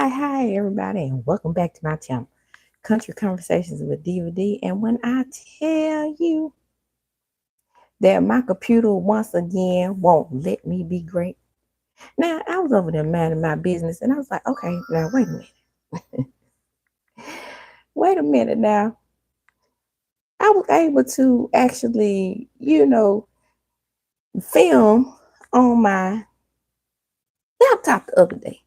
Hi, everybody, and welcome back to my channel, Country Conversations with DVD. And when I tell you that my computer once again won't let me be great, now I was over there minding my business, and I was like, okay, now wait a minute now. I was able to actually, film on my laptop the other day.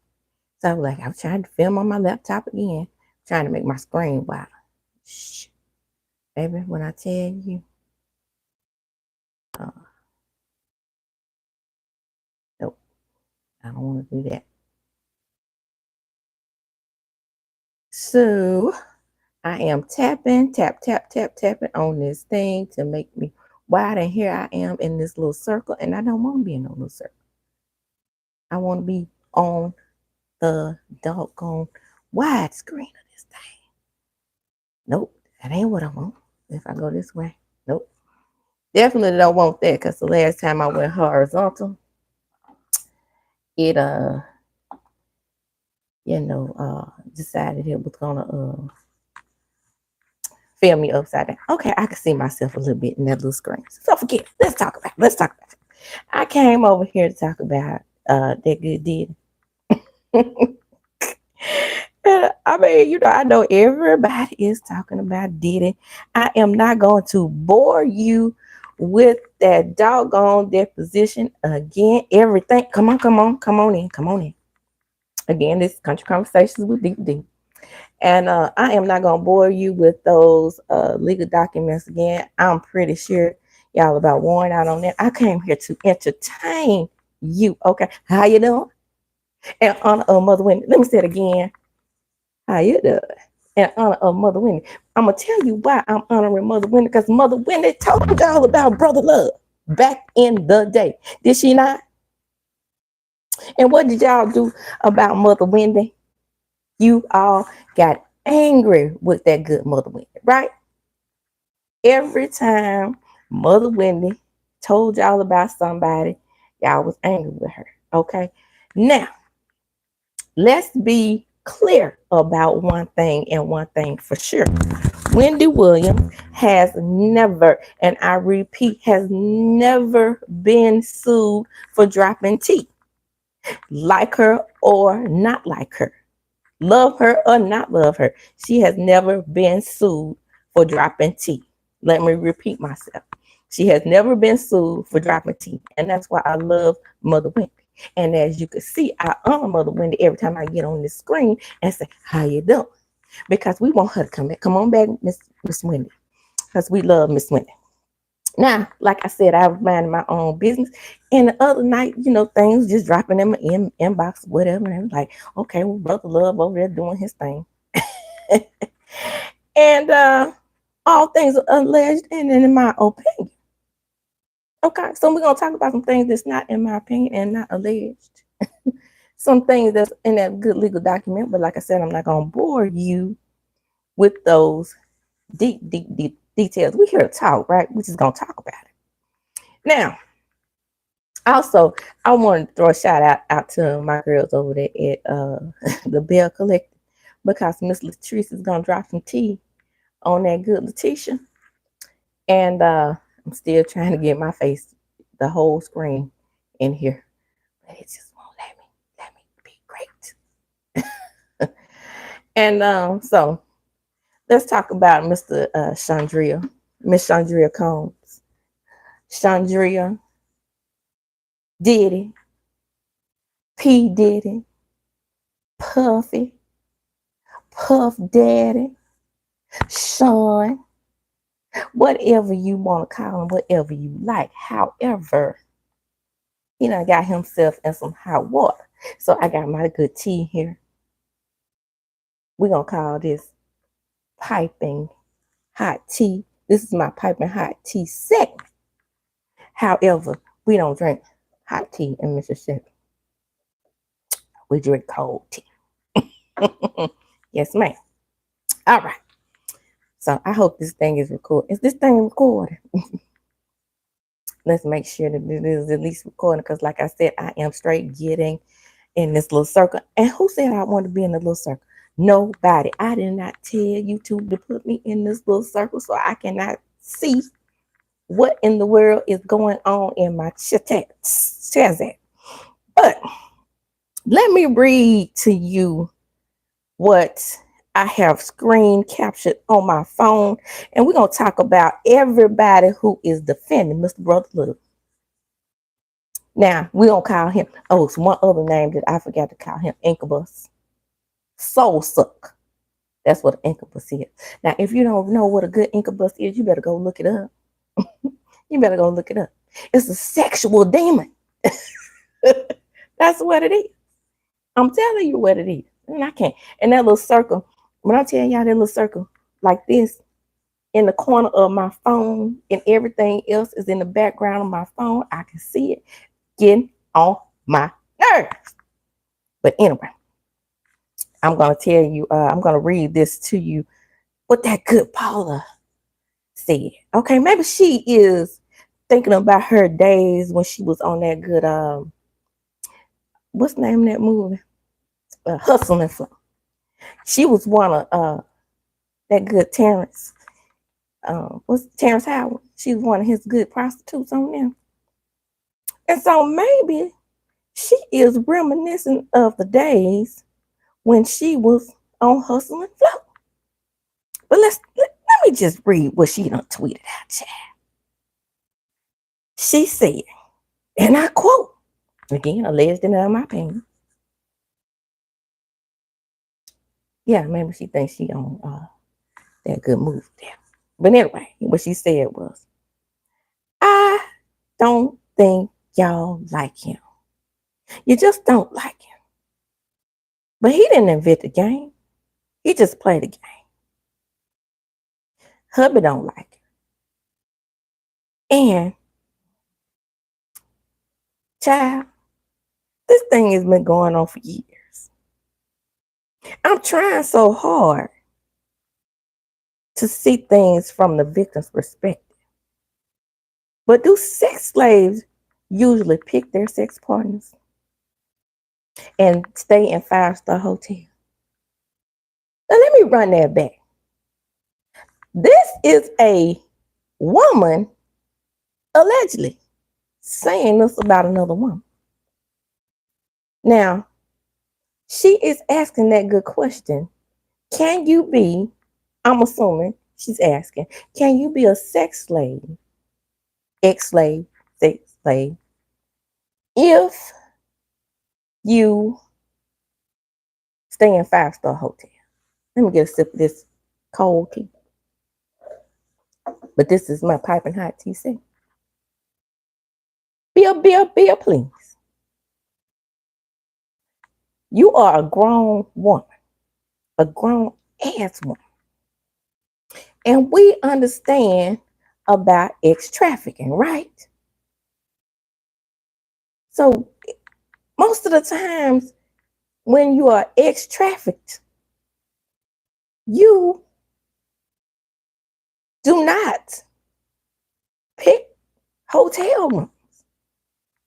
So I was trying to film on my laptop again, trying to make my screen wider. Shh, baby, when I tell you. Uh, nope, I don't want to do that. So I am tapping on this thing to make me wide. And here I am in this little circle. And I don't want to be in no little circle. I want to be on the doggone wide screen of this thing. Nope, that ain't what I want. If I go this way, nope. Definitely don't want that because the last time I went horizontal, it decided it was gonna film me upside down. Okay, I can see myself a little bit in that little screen. So forget it. Let's talk about it. I came over here to talk about that good deed. I mean, I know everybody is talking about Diddy. I am not going to bore you with that doggone deposition again. Everything. Come on in. Again, this is Country Conversations with D. And I am not going to bore you with those legal documents again. I'm pretty sure y'all about worn out on that. I came here to entertain you. Okay. How you doing? And honor of Mother Wendy. Let me say it again. How you doing? In honor of Mother Wendy. I'm going to tell you why I'm honoring Mother Wendy, because Mother Wendy told y'all about Brother Love back in the day. Did she not? And what did y'all do about Mother Wendy? You all got angry with that good Mother Wendy, right? Every time Mother Wendy told y'all about somebody, y'all was angry with her. Okay. Now, let's be clear about one thing, and one thing for sure. Wendy Williams has never, and I repeat, has never been sued for dropping tea. Like her or not like her, love her or not love her, she has never been sued for dropping tea. Let me repeat myself. She has never been sued for dropping tea. And that's why I love Mother Wendy. And as you can see, I honor Mother Wendy every time I get on this screen and say, how you doing? Because we want her to come back. Come on back, Miss Wendy. Because we love Miss Wendy. Now, like I said, I was minding my own business. And the other night, things just dropping in my inbox, whatever. And I was like, okay, well, Brother Love over there doing his thing. And all things are alleged and in my opinion. Okay, so we're going to talk about some things that's not in my opinion and not alleged. Some things that's in that good legal document. But like I said, I'm not going to bore you with those deep details. We're here to talk, right? We're just going to talk about it. Now, also, I want to throw a shout out to my girls over there at the Bell Collective, because Miss Latrice is going to drop some tea on that good Letitia. And I'm still trying to get my face, the whole screen in here. But it just won't let me be great. And so let's talk about Miss Seandria Combs. Seandria Diddy, P. Diddy, Puffy, Puff Daddy, Sean, whatever you want to call him, whatever you like. However, he done got himself in some hot water. So I got my good tea here. We're going to call this piping hot tea. This is my piping hot tea segment. However, we don't drink hot tea in Mississippi. We drink cold tea. Yes, ma'am. All right. So I hope this thing is recorded. Is this thing recorded? Let's make sure that it is at least recording, because like I said, I am straight getting in this little circle. And who said I wanted to be in the little circle? Nobody. I did not tell YouTube to put me in this little circle so I cannot see what in the world is going on in my chat. But let me read to you what I have screen captured on my phone, and we're going to talk about everybody who is defending Mr. Brother Love. Now, we don't call him, it's one other name that I forgot to call him, Incubus. Soul Suck. That's what Incubus is. Now, if you don't know what a good Incubus is, you better go look it up. You better go look it up. It's a sexual demon. That's what it is. I'm telling you what it is. And I can't. And that little circle, when I tell y'all that little circle like this in the corner of my phone and everything else is in the background of my phone, I can see it getting on my nerves. But anyway, I'm going to tell you, I'm going to read this to you, what that good Paula said. Okay, maybe she is thinking about her days when she was on that good, what's the name of that movie? Hustle and Flow. She was one of that good Terrence. What's Terrence Howard? She was one of his good prostitutes on there. And so maybe she is reminiscent of the days when she was on Hustle and Flow. But let me just read what she done tweeted out, child. She said, and I quote, again, alleged in my pen. Yeah, maybe she thinks she on that good move there. But anyway, what she said was, I don't think y'all like him. You just don't like him. But he didn't invent the game. He just played the game. Hubby don't like it. And, child, this thing has been going on for years. I'm trying so hard to see things from the victim's perspective. But do sex slaves usually pick their sex partners and stay in 5-star hotels? Now let me run that back. This is a woman allegedly saying this about another woman. Now, she is asking that good question. Can you be, I'm assuming she's asking, can you be a sex slave, ex-slave, sex slave, if you stay in 5-star hotel? Let me get a sip of this cold tea. But this is my piping hot tea set. Bill, please. You are a grown woman, a grown ass woman. And we understand about ex-trafficking, right? So most of the times when you are ex-trafficked, you do not pick hotel rooms.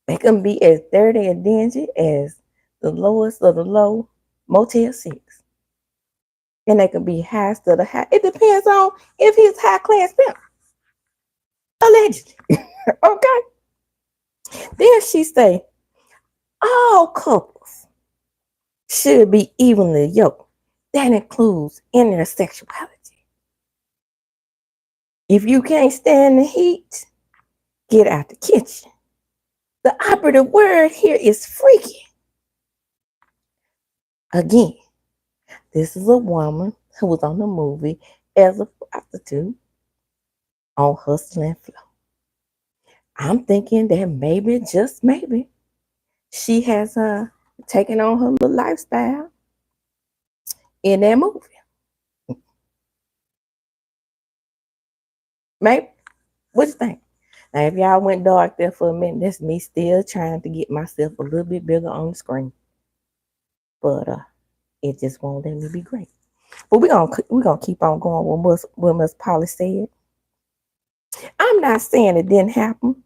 They can be as dirty and dingy as the lowest of the low Motel 6. And they can be highest of the high. It depends on if he's high class pimp. Allegedly. Okay. Then she say, all couples should be evenly yoked. That includes in their sexuality. If you can't stand the heat, get out the kitchen. The operative word here is freaky. Again, this is a woman who was on the movie as a prostitute on Hustle and Flow. I'm thinking that maybe, just maybe, she has taken on her little lifestyle in that movie. Maybe. What you think? Now, if y'all went dark there for a minute, that's me still trying to get myself a little bit bigger on the screen. But it just won't let me be great. But we're gonna keep on going with what Miss Polly said. I'm not saying it didn't happen.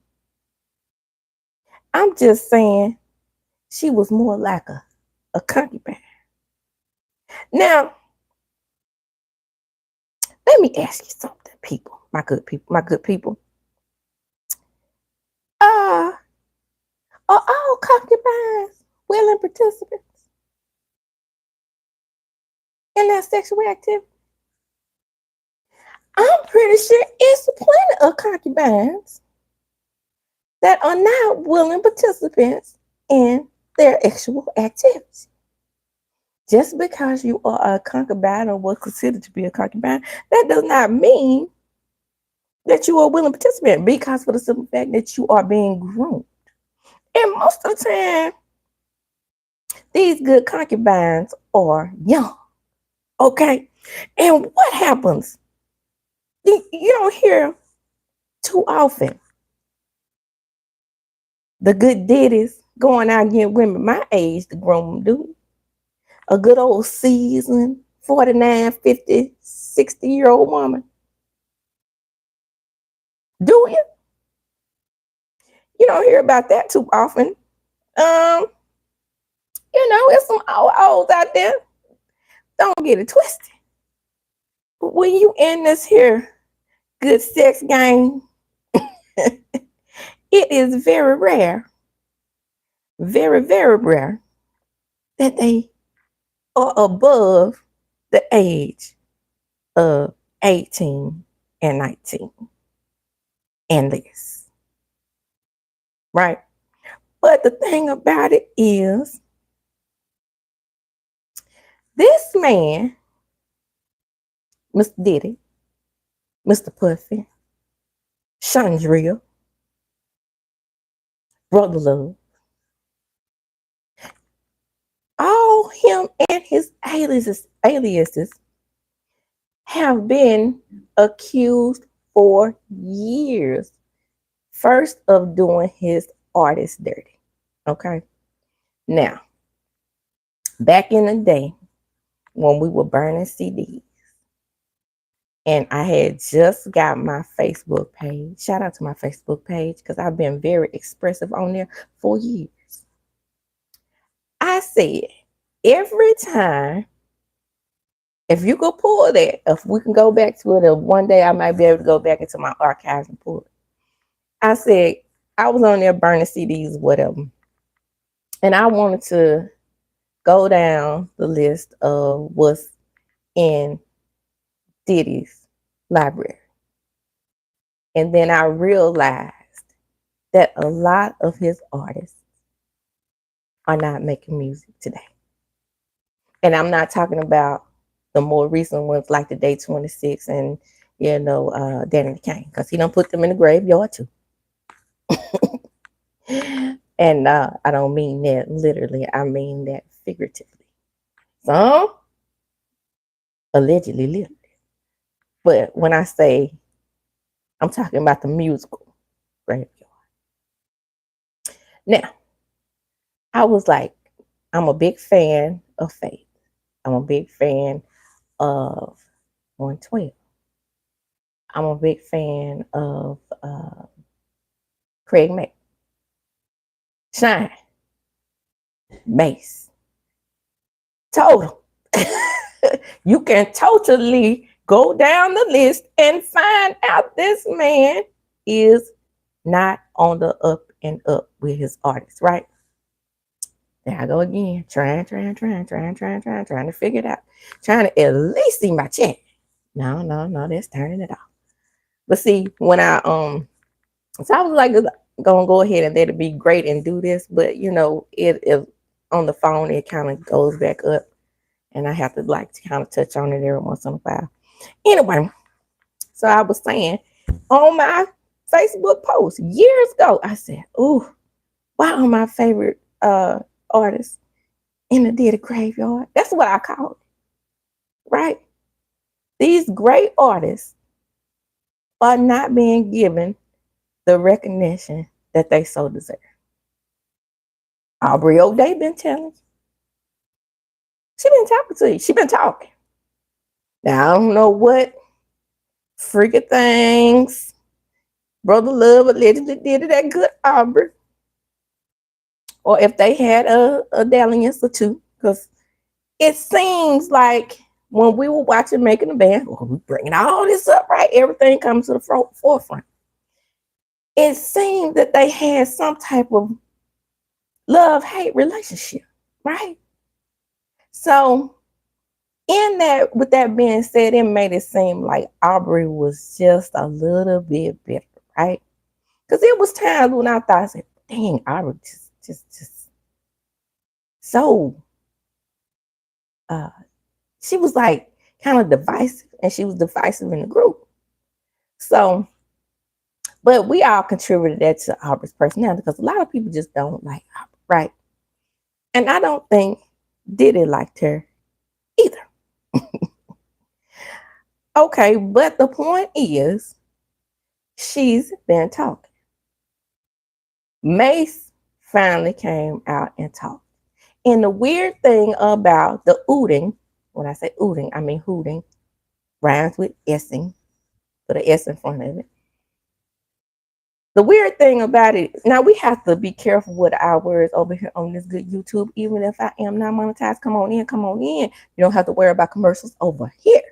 I'm just saying she was more like a a concubine. Now, let me ask you something, people, my good people, my good people. Are all concubines willing participants in that sexual activity? I'm pretty sure it's plenty of concubines that are not willing participants in their sexual activities. Just because you are a concubine or was considered to be a concubine, that does not mean that you are a willing participant, because for the simple fact that you are being groomed. And most of the time, these good concubines are young. Okay? And what happens? You don't hear too often the good daddies going out and getting women my age to groom them, do. A good old seasoned 49, 50, 60-year-old woman. Do you? You don't hear about that too often. There's some olds out there. Don't get it twisted. But when you in this here good sex game, it is very rare, very, very rare that they are above the age of 18 and 19 and less. Right? But the thing about it is, this man, Mr. Diddy, Mr. Puffy, Seandria, Brother Love, all him and his aliases have been accused for years, first of doing his artist dirty. Okay? Now, back in the day when we were burning CDs, and I had just got my Facebook page. Shout out to my Facebook page, because I've been very expressive on there for years. I said, every time, if you could pull that, if we can go back to it, or one day I might be able to go back into my archives and pull it. I said, I was on there burning CDs, whatever. And I wanted to go down the list of what's in Diddy's library. And then I realized that a lot of his artists are not making music today. And I'm not talking about the more recent ones like the Day 26 and, Danny Kane, because he don't put them in the graveyard too. And I don't mean that literally. I mean that figuratively. Some allegedly literally. But when I say, I'm talking about the musical graveyard. Now, I was like, I'm a big fan of Faith. I'm a big fan of 112. I'm a big fan of Craig May, Shine, Mace, Total. You can totally go down the list and find out this man is not on the up and up with his artists, right? There I go again, trying to figure it out, trying to at least see my check. No, that's turning it off. But see, when so I was like, gonna go ahead and let it be great and do this, but it on the phone, it kind of goes back up, and I have to kind of touch on it every once in a while. Anyway, so I was saying on my Facebook post years ago, I said, "Ooh, why are my favorite artists in the Diddy graveyard?" That's what I call it, right? These great artists are not being given the recognition that they so deserve. Aubrey O'Day been telling. She been talking to you. She been talking. Now I don't know what freaking things Brother Love allegedly did to that good Aubrey, or if they had a dalliance or two, Because it seems like when we were watching Making the Band, we bringing all this up, right? Everything comes to the forefront. It seemed that they had some type of love-hate relationship, right? So in that, with that being said, it made it seem like Aubrey was just a little bit better, right? Because it was times when I thought, I said, dang, Aubrey just so she was like kind of divisive, and she was divisive in the group. So, but we all contributed that to Aubrey's personality because a lot of people just don't like Aubrey, right? And I don't think Diddy liked her either. Okay, but the point is, she's been talking. Mace finally came out and talked. And the weird thing about the ooting, when I say ooting, I mean hooting, rhymes with essing, put an S in front of it. The weird thing about it, now we have to be careful with our words over here on this good YouTube. Even if I am not monetized, come on in, come on in. You don't have to worry about commercials over here.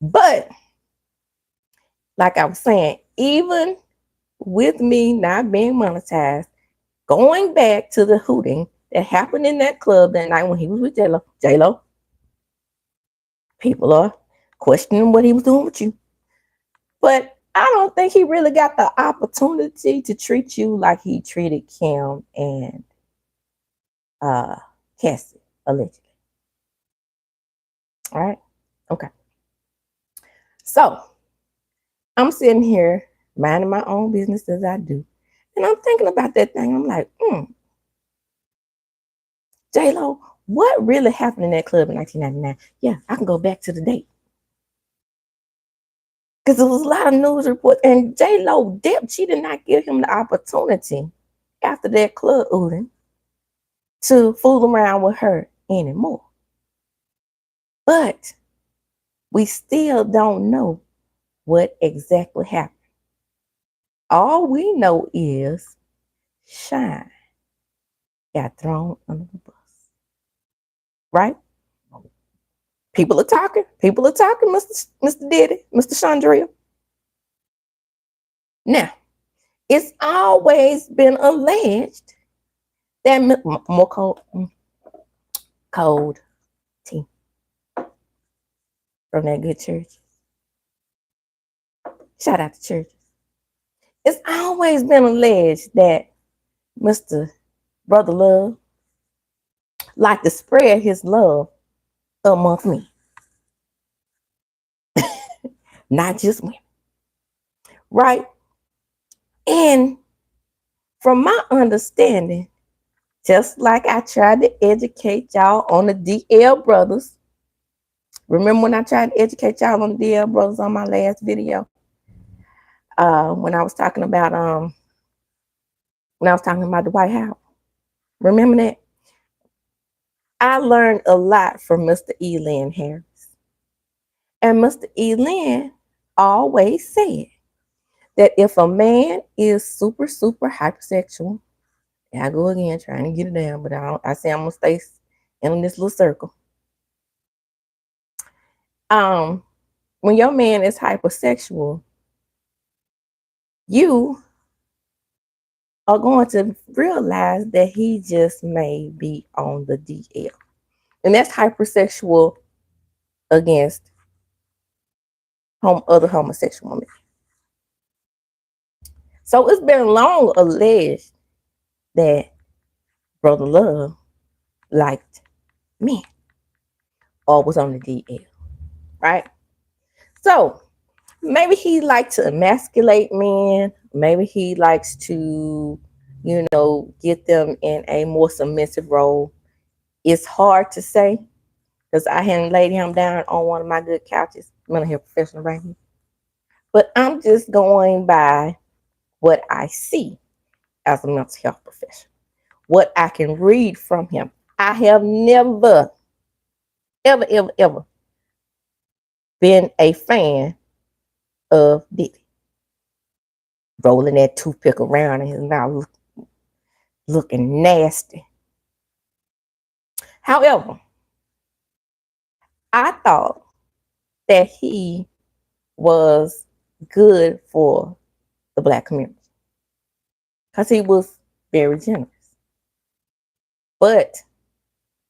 But like I was saying, even with me not being monetized, going back to the hooting that happened in that club that night when he was with J-Lo, people are questioning what he was doing with you. But I don't think he really got the opportunity to treat you like he treated Kim and Cassie, allegedly. All right? Okay. So I'm sitting here minding my own business as I do. And I'm thinking about that thing. I'm like, J-Lo, what really happened in that club in 1999? Yeah, I can go back to the date. Because there was a lot of news reports. And J-Lo dipped. She did not give him the opportunity after that club outing to fool around with her anymore. But we still don't know what exactly happened. All we know is Shine got thrown under the bus. Right? People are talking. People are talking, Mr. Diddy, Mr. Seandria. Now, it's always been alleged that more cold tea from that good church. Shout out to churches. It's always been alleged that Mr. Brother Love liked to spread his love amongst me, not just women, right? And from my understanding, just like I tried to educate y'all on the DL brothers. Remember when I tried to educate y'all on the DL brothers on my last video? When I was talking about the White House. Remember that? I learned a lot from Mr. Elin Harris. And Mr. Elin always said that if a man is super, super hypersexual, and I go again trying to get it down, but I say I'm gonna stay in this little circle. When your man is hypersexual, you are going to realize that he just may be on the DL. And that's hypersexual against other homosexual women. So it's been long alleged that Brother Love liked men or was on the DL, right? So maybe he likes to emasculate men. Maybe he likes to, get them in a more submissive role. It's hard to say because I hadn't laid him down on one of my good couches. Mental health professional right here. But I'm just going by what I see as a mental health professional, what I can read from him. I have never, ever, ever, ever been a fan of Diddy. Rolling that toothpick around in his mouth, looking nasty. However, I thought that he was good for the Black community because he was very generous. But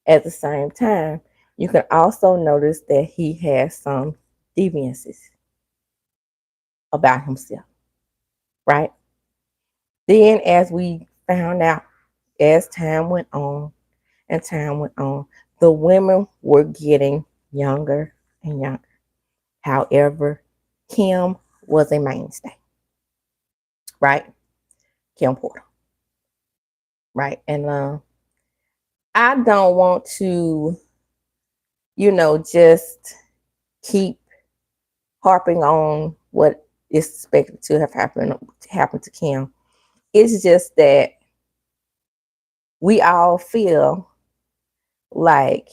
at the same time, you can also notice that he has some deviances about himself, right? Then, as we found out, as time went on and time went on, the women were getting younger and younger. However, Kim was a mainstay, right? Kim Porter, right? And I don't want to, just keep harping on what is expected to have happened to Kim. It's just that we all feel like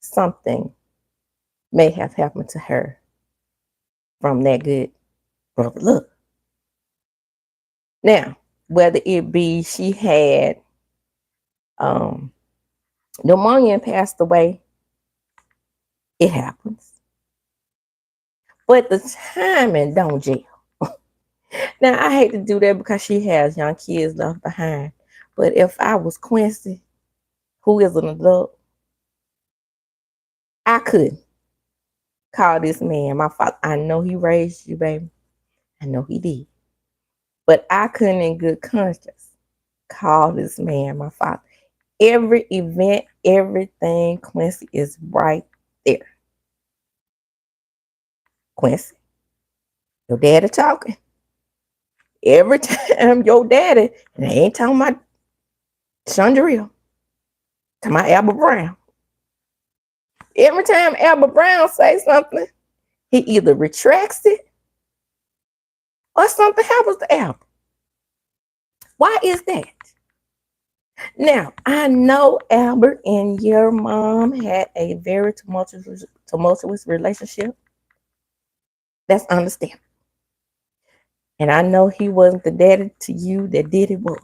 something may have happened to her from that good brother look. Now, whether it be she had pneumonia and passed away, it happens. But the timing don't gel. Now, I hate to do that because she has young kids left behind. But if I was Quincy, who is an adult, I could call this man my father. I know he raised you, baby. I know he did. But I couldn't in good conscience call this man my father. Every event, everything, Quincy is right there. Quincy, your daddy talking. Every time your daddy, and I ain't talking about Seandria, talking about Albert Brown. Every time Albert Brown says something, he either retracts it or something happens to Albert. Why is that? Now, I know Albert and your mom had a very tumultuous relationship. That's understandable. And I know he wasn't the daddy to you that Diddy was.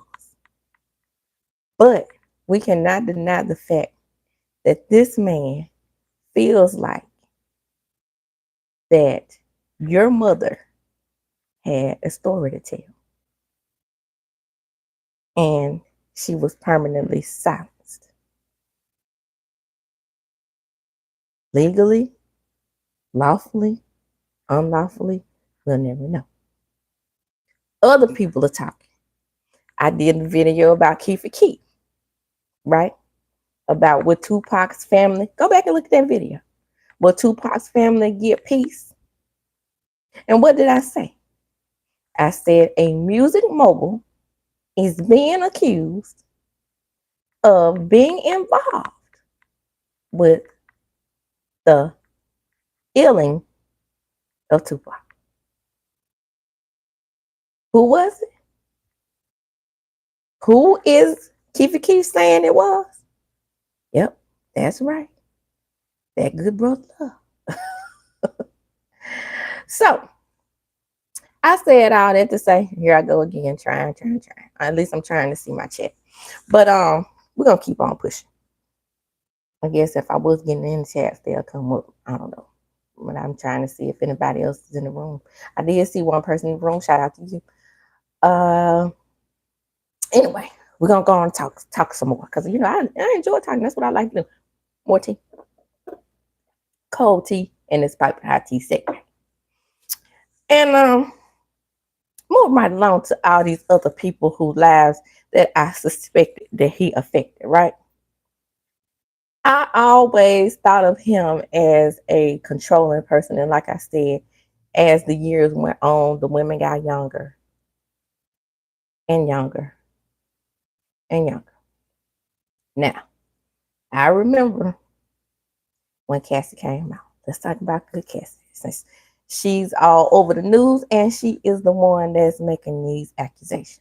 But we cannot deny the fact that this man feels like that your mother had a story to tell. And she was permanently silenced. Legally, lawfully, unlawfully, we'll never know. Other people are talking. I did a video about Keefe Keith, right? About would Tupac's family, go back and look at that video. Will Tupac's family get peace? And what did I say? I said a music mogul is being accused of being involved with the killing of Tupac. Who was it? Who is Keefe Keith saying it was? Yep, that's right. That good brother love. So, I said all that to say, here I go again, trying. At least I'm trying to see my chat. But we're gonna keep on pushing. I guess if I was getting in the chats, they'll come up. I don't know. But I'm trying to see if anybody else is in the room. I did see one person in the room. Shout out to you. Anyway, we're gonna go on and talk some more. Because I enjoy talking. That's what I like to do. More tea. Cold tea and this pipe hot tea segment. And move right along to all these other people whose lives that I suspected that he affected, right? I always thought of him as a controlling person. And like I said, as the years went on, the women got younger and younger and younger. Now, I remember when Cassie came out. Let's talk about good Cassie, since she's all over the news and she is the one that's making these accusations.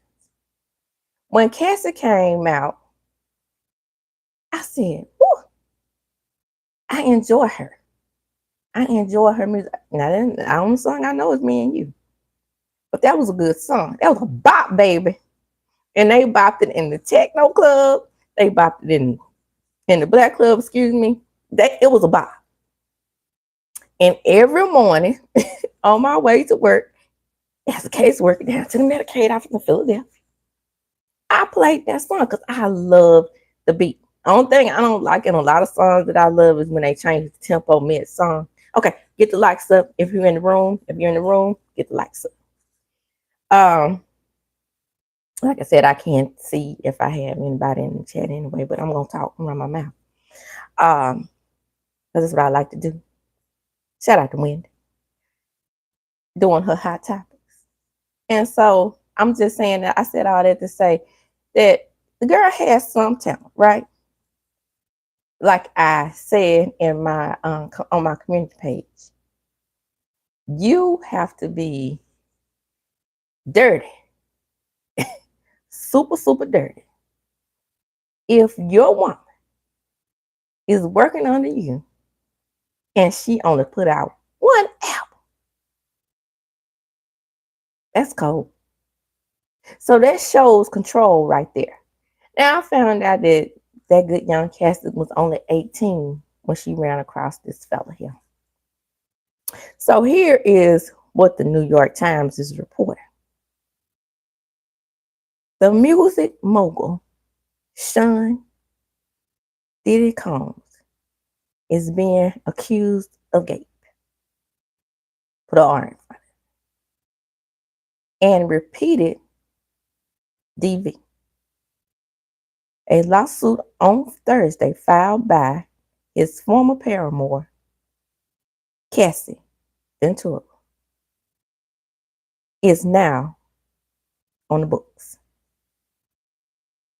When Cassie came out, I said, "Whew, I enjoy her. I enjoy her music." Now, the only song I know is Me and You. But that was a good song. That was a bop, baby. And they bopped it in the techno club. They bopped it in in the black club, excuse me, that it was a bar. And every morning on my way to work, as a caseworker down to the Medicaid office in Philadelphia, I played that song because I love the beat. The only thing I don't like in a lot of songs that I love is when they change the tempo mid song. Okay, get the likes up if you're in the room. If you're in the room, get the likes up. Like I said, I can't see if I have anybody in the chat anyway, but I'm gonna talk and run my mouth. Because that's what I like to do. Shout out to Wendy doing her hot topics. And so I'm just saying that I said all that to say that the girl has some talent, right? Like I said in my on my community page, you have to be dirty, super dirty. If your woman is working under you and she only put out one album, that's cold. So that shows control right there. Now I found out that that good young Cassie was only 18 when she ran across this fella here. So here is what the New York Times is reporting. The music mogul, Seandria Combs, is being accused of gape. Put an R in front of it. And repeated DV. A lawsuit on Thursday filed by his former paramour, Cassandra Ventura, is now on the books.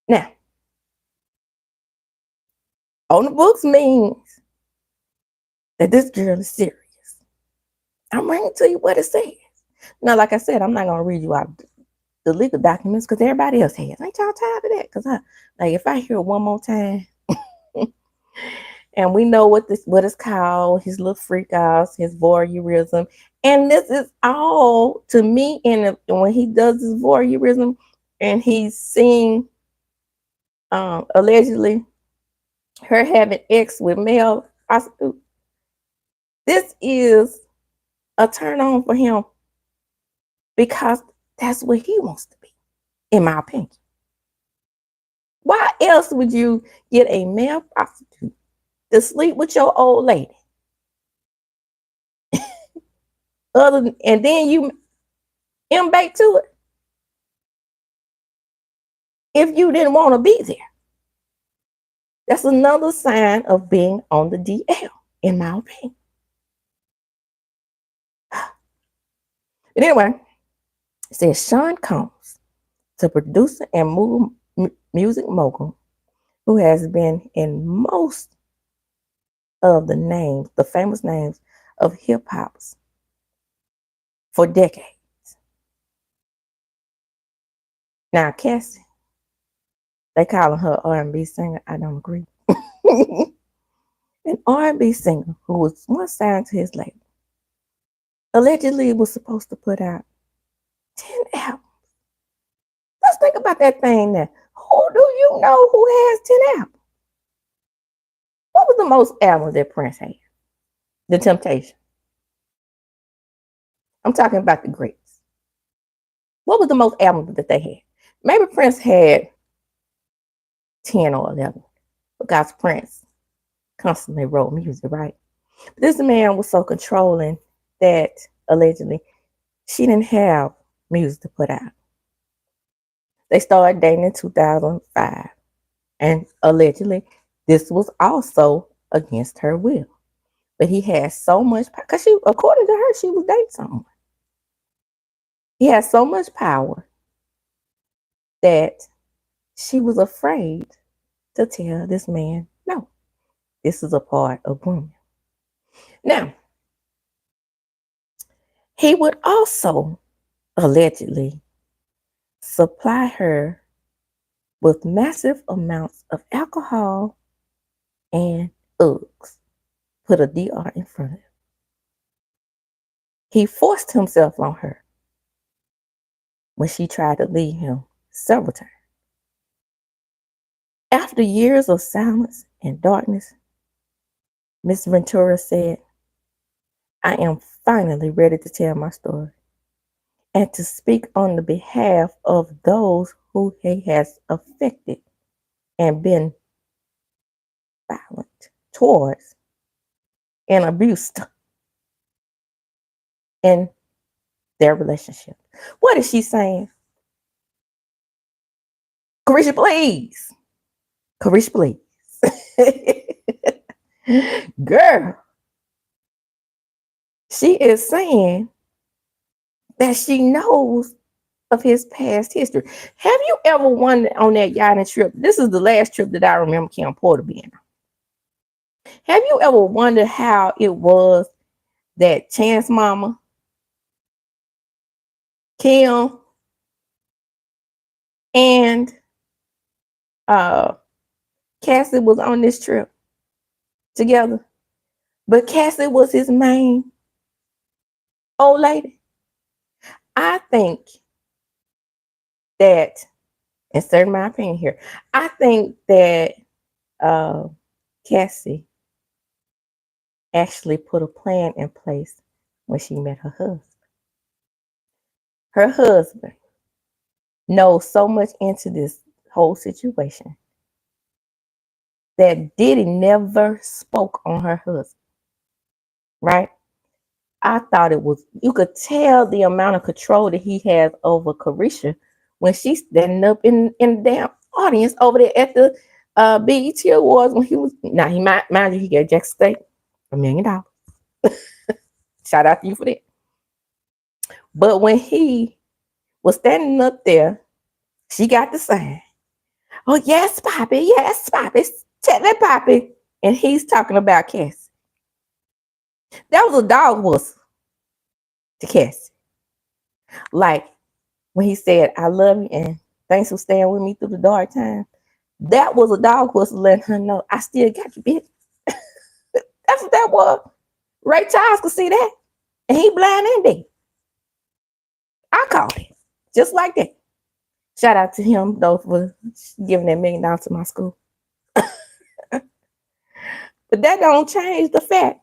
Now, on the books means that this girl is serious. I'm reading to you what it says. Now, like I said, I'm not going to read you out the legal documents because everybody else has. Ain't y'all tired of that? Because like if I hear it one more time, and we know what it's called, his little freak outs, his voyeurism, and this is all to me. And when he does his voyeurism, and he's seeing allegedly her having sex with male prostitutes, this is a turn on for him because that's what he wants to be, in my opinion. Why else would you get a male prostitute to sleep with your old lady? And then you embake to it if you didn't want to be there. That's another sign of being on the DL, in my opinion. But anyway, it says Seandria Combs, the producer and music mogul who has been in most of the famous names of hip hops for decades. Now, Cassie, they calling her R&B singer. I don't agree. An R&B singer who was once signed to his label allegedly was supposed to put out 10 albums. Let's think about that thing now. Who do you know who has 10 albums? What was the most albums that Prince had? The Temptation. I'm talking about the greats. What was the most albums that they had? Maybe Prince had 10 or 11 because Prince constantly wrote music, right? But this man was so controlling that allegedly she didn't have music to put out. They started dating in 2005, and allegedly this was also against her will. But he had so much power, because according to her, she was dating someone. He had so much power that she was afraid to tell this man, no, this is a part of grooming. Now, he would also allegedly supply her with massive amounts of alcohol and Uggs. Put a DR in front of it. He forced himself on her when she tried to leave him several times. After years of silence and darkness, Miss Ventura said, I am finally ready to tell my story and to speak on the behalf of those who he has affected and been violent towards and abused in their relationship. What is she saying? Carisha, please. Carisha, please. Girl, she is saying that she knows of his past history. Have you ever wondered on that yachting trip? This is the last trip that I remember Kim Porter being on. Have you ever wondered how it was that Chance Mama, Kim, and Cassie was on this trip together? But Cassie was his main old lady. I think that, insert my opinion here, I think that Cassie actually put a plan in place when she met her husband. Her husband knows so much into this whole situation that Diddy never spoke on her husband, right? I thought it was, you could tell the amount of control that he has over Carisha when she's standing up in the damn audience over there at the BET Awards when he was, now he mind you, he gave Jack State $1 million. Shout out to you for that. But when he was standing up there, she got the sign. Oh, yes, Poppy. Yes, Poppy. Tell that Poppy. And he's talking about Cassie. That was a dog whistle to Cassie. Like when he said, I love you and thanks for staying with me through the dark time. That was a dog whistle letting her know, I still got you, bitch. That's what that was. Ray Charles could see that. And he blind and dead. I caught it. Just like that. Shout out to him, though, for giving that $1 million to my school. But that don't change the fact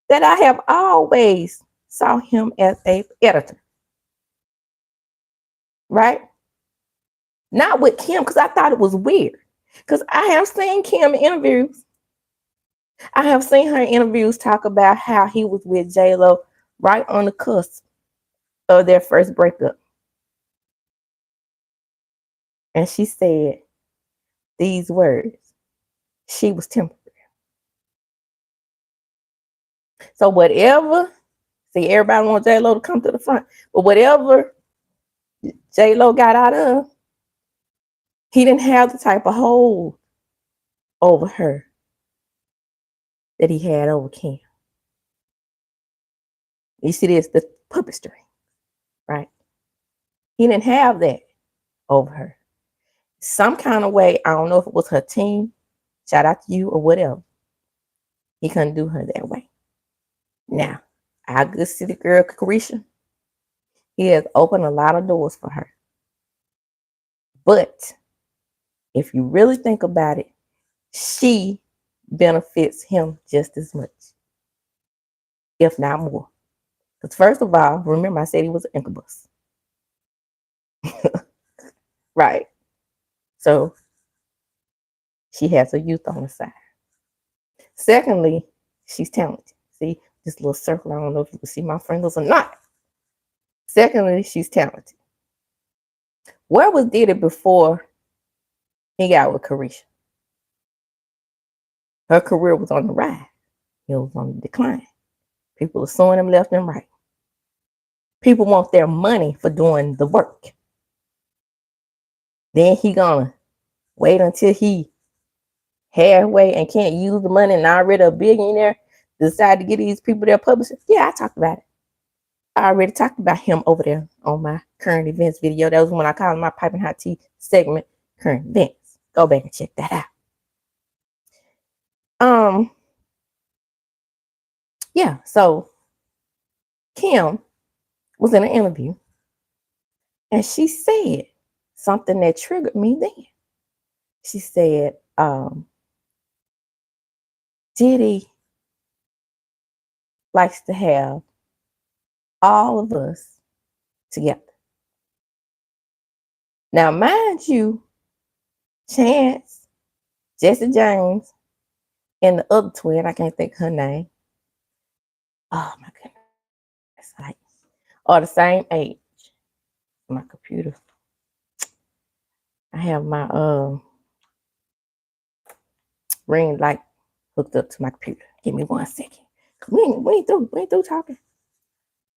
that I have always saw him as an editor. Right? Not with Kim, because I thought it was weird. Because I have seen Kim in interviews. I have seen her in interviews talk about how he was with J-Lo right on the cusp of their first breakup. And she said these words. She was temporary. So whatever, see, everybody wants J-Lo to come to the front, but whatever J-Lo got out of, he didn't have the type of hold over her that he had over Kim. You see this, the puppet string, right? He didn't have that over her. Some kind of way, I don't know if it was her team, shout out to you or whatever, he couldn't do her that way. Now, our good city girl, Carisha, he has opened a lot of doors for her. But if you really think about it, she benefits him just as much, if not more. Because first of all, remember I said he was an incubus. Right. So she has her youth on the side. Secondly, she's talented. See this little circle? I don't know if you can see my fingers or not. Secondly, she's talented. Where was Diddy before he got with Carisha? Her career was on the rise. It was on the decline. People are suing him left and right. People want their money for doing the work. Then he gonna wait until he halfway and can't use the money and already a billionaire decide to get these people their publishing. Yeah, I talked about it. I already talked about him over there on my current events video. That was when I called my Piping Hot Tea segment, current events. Go back and check that out. Yeah, so Kim was in an interview and she said something that triggered me then. She said, Diddy likes to have all of us together. Now, mind you, Chance, Jesse James, and the other twin, I can't think of her name. Oh my goodness. Like, are the same age. My computer. I have my ring light hooked up to my computer. Give me 1 second. We ain't through talking.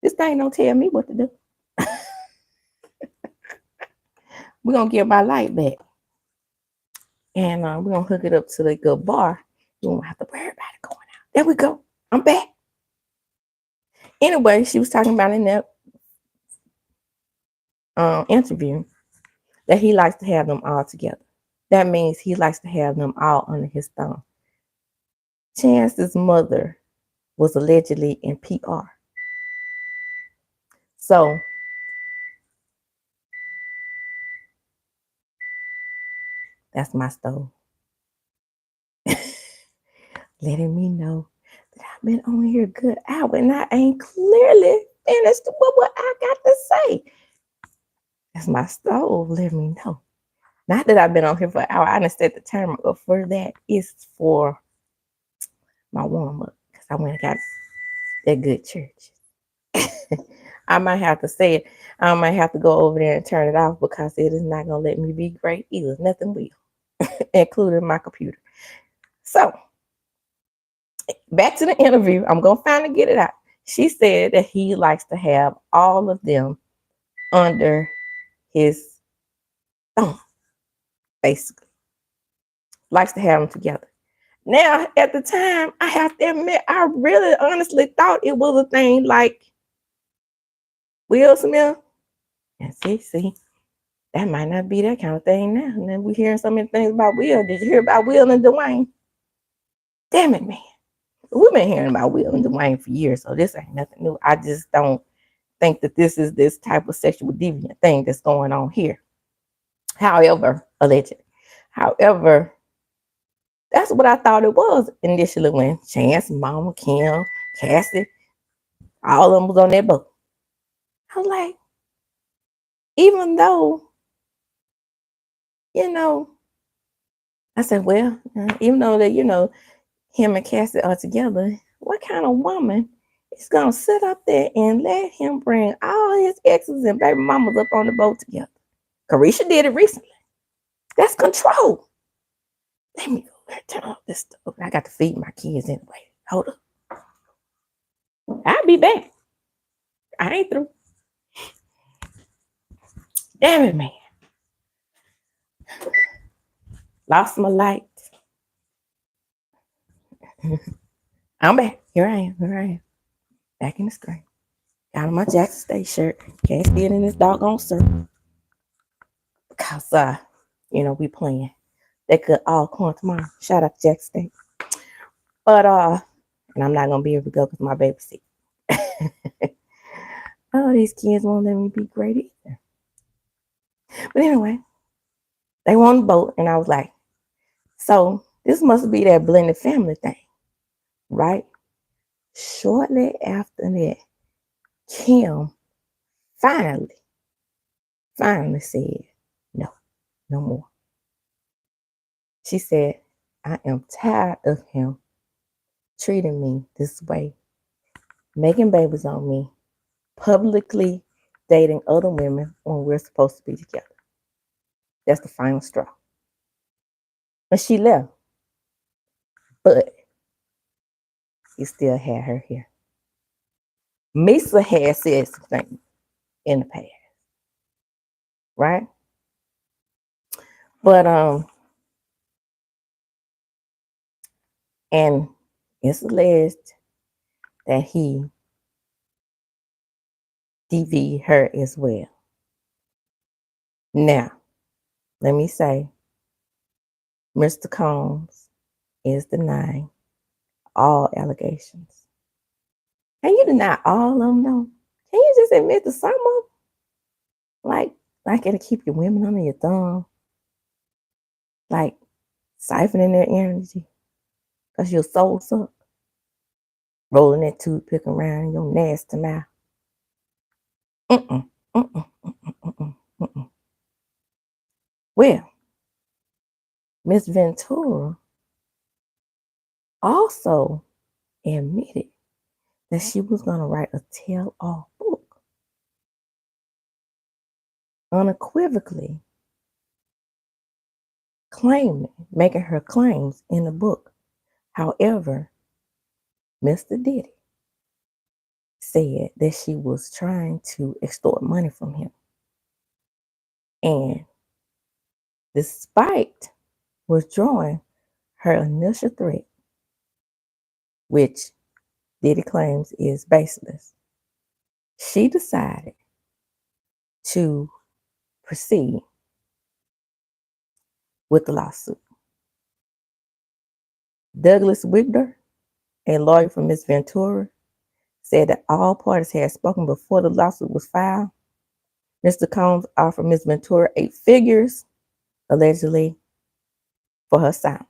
This thing don't tell me what to do. We're gonna get my light back. And we're gonna hook it up to the good bar. You won't have to worry about it going out. There we go. I'm back. Anyway, she was talking about in that interview that he likes to have them all together. That means he likes to have them all under his thumb. Chance's mother was allegedly in PR. So that's my stove. Letting me know that I've been on here a good hour and I ain't clearly finished with what I got to say. That's my stove letting me know. Not that I've been on here for an hour. I done set the timer up for that. It's for my warm-up because I went and got that good church. I might have to say it. I might have to go over there and turn it off because it is not going to let me be great either. Nothing will, including my computer. So, back to the interview. I'm going to finally get it out. She said that he likes to have all of them under his thumb, basically. Likes to have them together. Now, at the time, I have to admit, I really honestly thought it was a thing like Will Smith. And see, that might not be that kind of thing now. And then we're hearing so many things about Will. Did you hear about Will and Dwayne? Damn it, man. We've been hearing about Will and Dwayne for years, so this ain't nothing new. I just don't think that this is this type of sexual deviant thing that's going on here. However, alleged. However, that's what I thought it was initially when Chance, Mama, Kim, Cassie, all of them was on that boat. I was like, even though, I said, well, even though that, him and Cassie are together, what kind of woman is going to sit up there and let him bring all his exes and baby mamas up on the boat together? Carisha did it recently. That's control. Let me go turn off this stuff. I got to feed my kids anyway. Hold up. I'll be back. I ain't through. Damn it, man. Lost my light. I'm back. Here I am. Back in the screen. Got on my Jackson State shirt. Can't stand in this doggone circle. Because, we playing. They could all come tomorrow. Shout out to Jackson State. But, and I'm not going to be able to go because my baby's sick. Oh, these kids won't let me be great either. But anyway, they were on the boat, and I was like, so this must be that blended family thing, right? Shortly after that, Kim finally said, no more. She said, I am tired of him treating me this way, making babies on me, publicly dating other women when we're supposed to be together. That's the final straw. And she left. But he still had her here. Misa had said something in the past. Right? But and it's alleged that he DV'd her as well. Now, let me say, Mr. Combs is denying all allegations. Can you deny all of them, though? Can you just admit to some of them? Like it'll keep your women under your thumb. Like, siphoning their energy. because your soul suck. Rolling that toothpick around in your nasty mouth. Mm-mm, mm-mm, mm-mm, mm-mm, mm-mm. Well, Miss Ventura also admitted that she was going to write a tell-all book, unequivocally making her claims in the book. However, Mr. Diddy said that she was trying to extort money from him. And despite withdrawing her initial threat, which Diddy claims is baseless, she decided to proceed with the lawsuit. Douglas Wigner, a lawyer for Ms. Ventura, said that all parties had spoken before the lawsuit was filed. Mr. Combs offered Ms. Ventura 8 figures, allegedly, for her silence.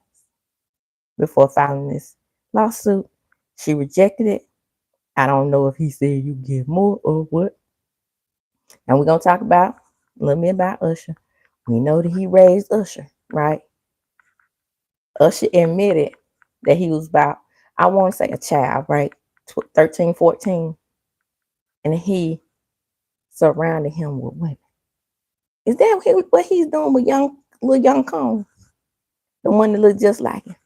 Before filing this lawsuit, she rejected it. I don't know if he said you give more or what. And we're going to talk about a little bit about Usher. We know that he raised Usher, right? Usher admitted that he was about, I want to say a child, right? 13, 14. And he surrounded him with women. Is that what he's doing with little young Combs? The one that looks just like him?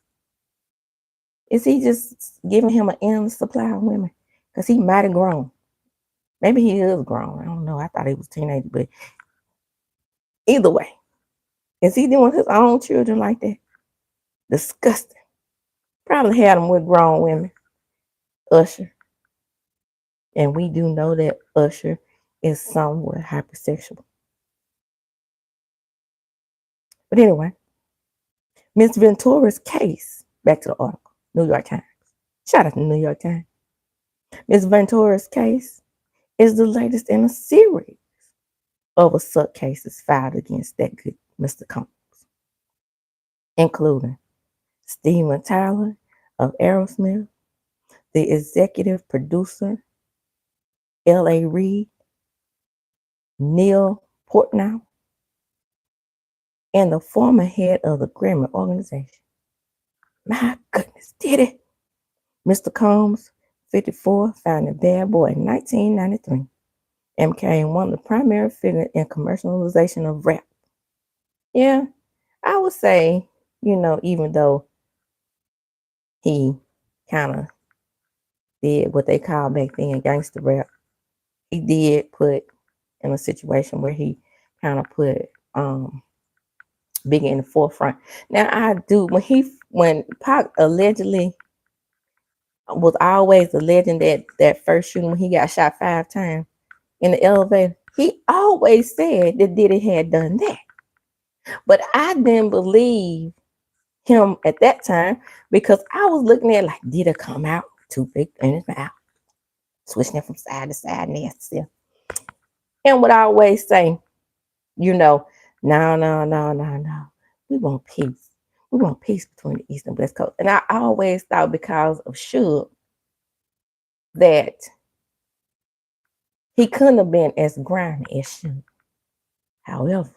Is he just giving him an endless supply of women? Because he might have grown. Maybe he is grown. I don't know. I thought he was a teenager, but either way, is he doing his own children like that? Disgusting. Probably had him with grown women. Usher. And we do know that Usher is somewhat hypersexual. But anyway, Miss Ventura's case, back to the article, New York Times. Shout out to the New York Times. Miss Ventura's case is the latest in a series of assault cases filed against that good Mr. Combs, including Steven Tyler of Aerosmith, the executive producer, L.A. Reid, Neil Portnow, and the former head of the Grammy organization. My goodness, did it? Mr. Combs, 54, founded Bad Boy in 1993 and became one of the primary figures in commercialization of rap. Yeah, I would say, even though he kind of did what they call back then gangster rap, he did put in a situation where he kind of put Biggie in the forefront. Now I do when Pac allegedly was always alleging that first shooting when he got shot 5 times in the elevator, he always said that Diddy had done that. But I didn't believe him at that time because I was looking at like, did it come out too big in his mouth, switching it from side to side, nasty. And would always say, no. We want peace. We want peace between the East and West Coast. And I always thought because of Suge that he couldn't have been as grimy as Suge. However,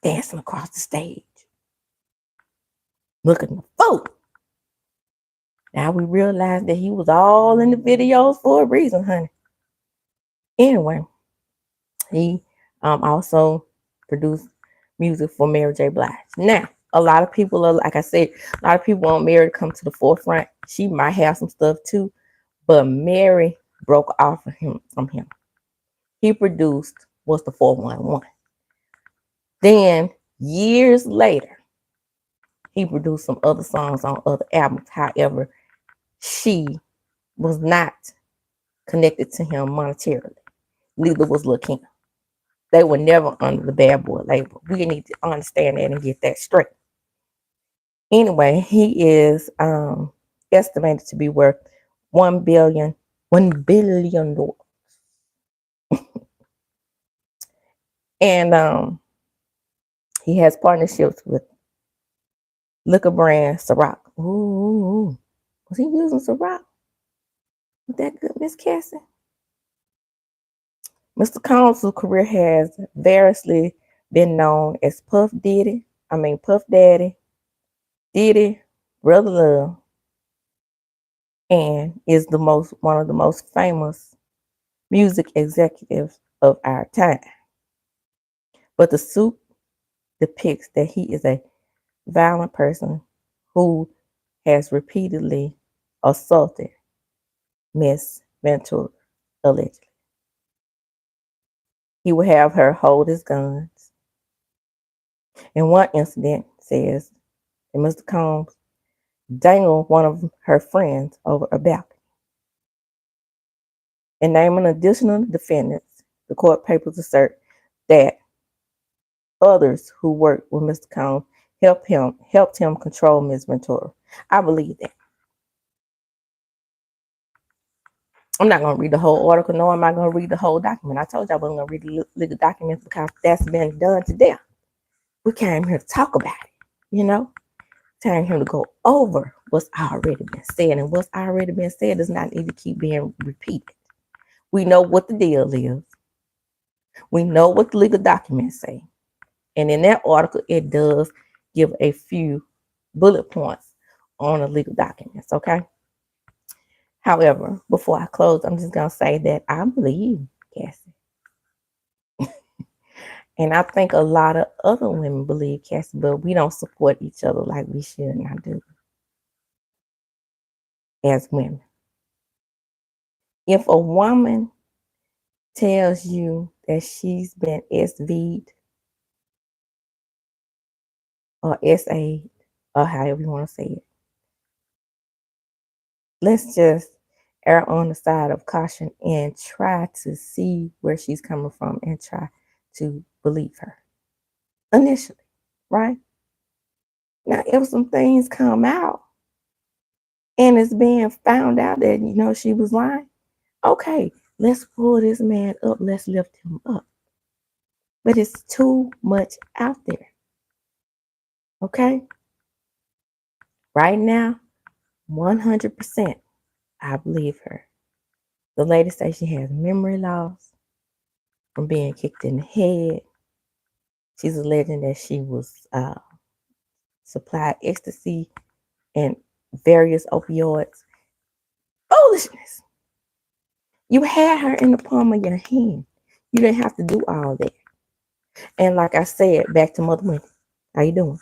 dancing across the stage, looking the fool. Now we realize that he was all in the videos for a reason, honey. Anyway, he also produced music for Mary J. Blige. Now, a lot of people are, like I said, a lot of people want Mary to come to the forefront. She might have some stuff too, but Mary broke off from him. He produced What's the 411. Then, years later, he produced some other songs on other albums. However, she was not connected to him monetarily. Neither was Lil' Kim. They were never under the Bad Boy label. We need to understand that and get that straight. Anyway, he is estimated to be worth $1 billion. And he has partnerships with liquor brand Ciroc, Ooh, was he using some rock with that good Miss Cassie? Mr. Combs' career has variously been known as Puff Daddy, Diddy, Brother Love, and is the most one of the most famous music executives of our time. But the suit depicts that he is a violent person who has repeatedly assaulted Miss Ventura, allegedly. He would have her hold his guns. In one incident, says that Mr. Combs dangled one of her friends over a balcony. In naming additional defendants, the court papers assert that others who worked with Mr. Combs helped him control Ms. Ventura. I believe that. I'm not going to read the whole article, nor am I going to read the whole document. I told you I wasn't going to read the legal documents because that's been done to death. We came here to talk about it, you know? Came here to go over what's already been said, and what's already been said does not need to keep being repeated. We know what the deal is. We know what the legal documents say. And in that article, it does give a few bullet points on the legal documents, okay? However, before I close, I'm just going to say that I believe Cassie. And I think a lot of other women believe Cassie, but we don't support each other like we should not do as women. If a woman tells you that she's been SV'd or SA'd or however you want to say it, let's just err on the side of caution and try to see where she's coming from and try to believe her initially, right? Now, if some things come out and it's being found out that, she was lying, okay, let's pull this man up. Let's lift him up. But it's too much out there, okay? Right now, 100%, I believe her. The lady says she has memory loss from being kicked in the head. She's alleging that she was supplied ecstasy and various opioids. Foolishness. You had her in the palm of your hand. You didn't have to do all that. And like I said, back to Mother Wendy. How you doing?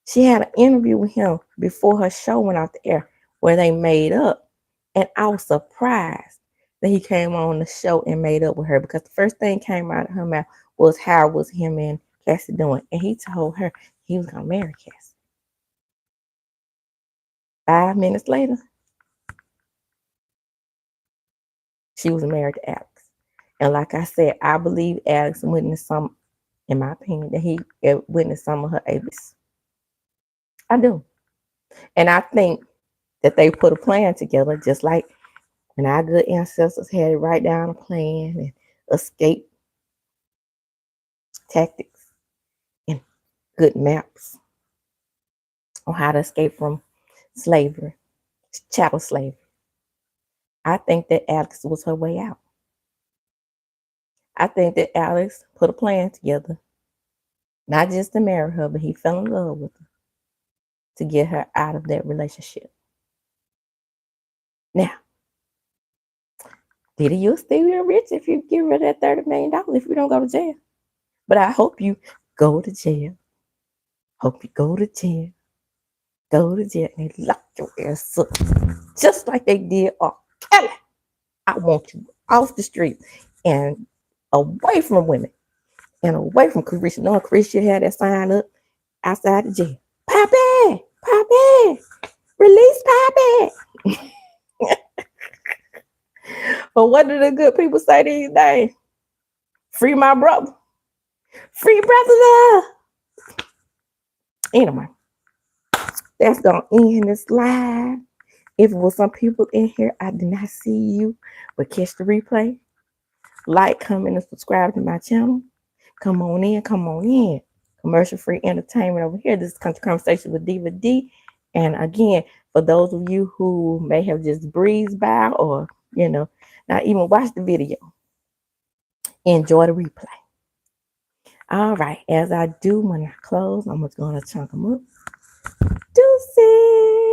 She had an interview with him before her show went out the air where they made up. And I was surprised that he came on the show and made up with her, because the first thing came out of her mouth was how was him and Cassie doing. And he told her he was going to marry Cassie. 5 minutes later, she was married to Alex. And like I said, I believe Alex witnessed some, in my opinion, that he witnessed some of her abuse. I do. And I think that they put a plan together, just like when our good ancestors had to write down a plan and escape tactics and good maps on how to escape from slavery, chattel slavery. I think that Alex was her way out. I think that Alex put a plan together, not just to marry her, but he fell in love with her to get her out of that relationship. Now, Diddy, you'll still be rich if you give her that $30 million if you don't go to jail. But I hope you go to jail. Hope you go to jail. Go to jail and they lock your ass up. Just like they did R. Kelly. I want you off the street and away from women and away from Carisha. No, Carisha had that sign up outside the jail. Poppy! Poppy! Release Poppy! But what do the good people say these days? Free my brother. Free brother love. Anyway, that's going to end this live. If it was some people in here, I did not see you, but catch the replay. Like, comment, and subscribe to my channel. Come on in, come on in. Commercial free entertainment over here. This is Country Conversation with Diva D. And again, for those of you who may have just breezed by or, not even watched the video, enjoy the replay. All right, as I do when I close, I'm just going to chunk them up. Deuces.